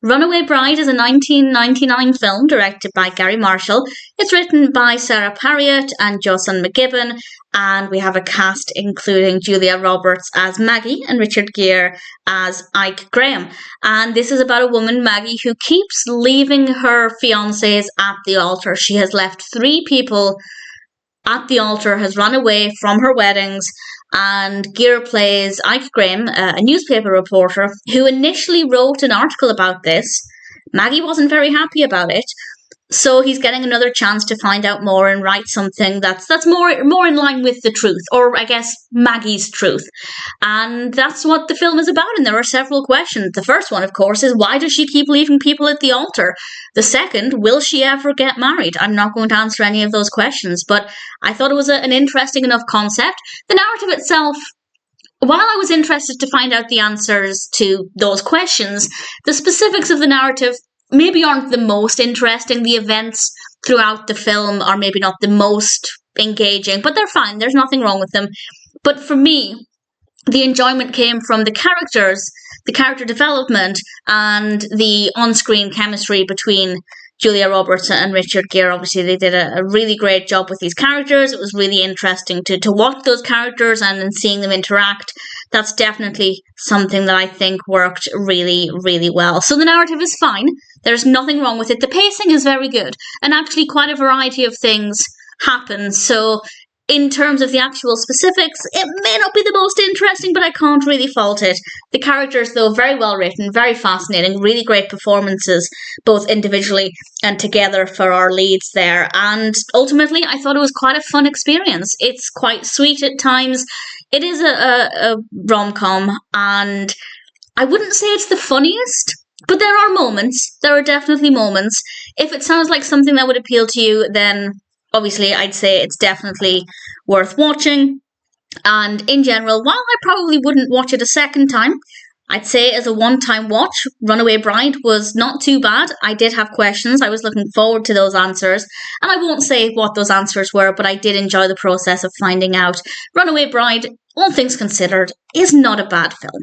Runaway Bride is a 1999 film directed by Gary Marshall. It's written by Sarah Parriott and Jocelyn McGibbon, and we have a cast including Julia Roberts as Maggie and Richard Gere as Ike Graham. And this is about a woman, Maggie, who keeps leaving her fiancés at the altar. She has left 3 people at the altar, has run away from her weddings, and Gere plays Ike Graham, a newspaper reporter, who initially wrote an article about this. Maggie wasn't very happy about it, so he's getting another chance to find out more and write something that's more in line with the truth, or I guess Maggie's truth. And that's what the film is about, and there are several questions. The first one, of course, is why does she keep leaving people at the altar? The second, will she ever get married? I'm not going to answer any of those questions, but I thought it was an interesting enough concept. The narrative itself, while I was interested to find out the answers to those questions, the specifics of the narrative maybe aren't the most interesting. The events throughout the film are maybe not the most engaging, but they're fine. There's nothing wrong with them. But for me, the enjoyment came from the characters, the character development, and the on-screen chemistry between Julia Roberts and Richard Gere. Obviously, they did a really great job with these characters. It was really interesting to watch those characters and seeing them interact. That's definitely something that I think worked really, really well. So the narrative is fine. There's nothing wrong with it. The pacing is very good. And actually quite a variety of things happen. So in terms of the actual specifics, it may not be the most interesting, but I can't really fault it. The characters, though, very well written, very fascinating, really great performances, both individually and together for our leads there. And ultimately, I thought it was quite a fun experience. It's quite sweet at times. It is a rom-com, and I wouldn't say it's the funniest, but there are moments. There are definitely moments. If it sounds like something that would appeal to you, then obviously I'd say it's definitely worth watching. And in general, while I probably wouldn't watch it a second time, I'd say as a one-time watch, Runaway Bride was not too bad. I did have questions. I was looking forward to those answers. And I won't say what those answers were, but I did enjoy the process of finding out. Runaway Bride, all things considered, is not a bad film.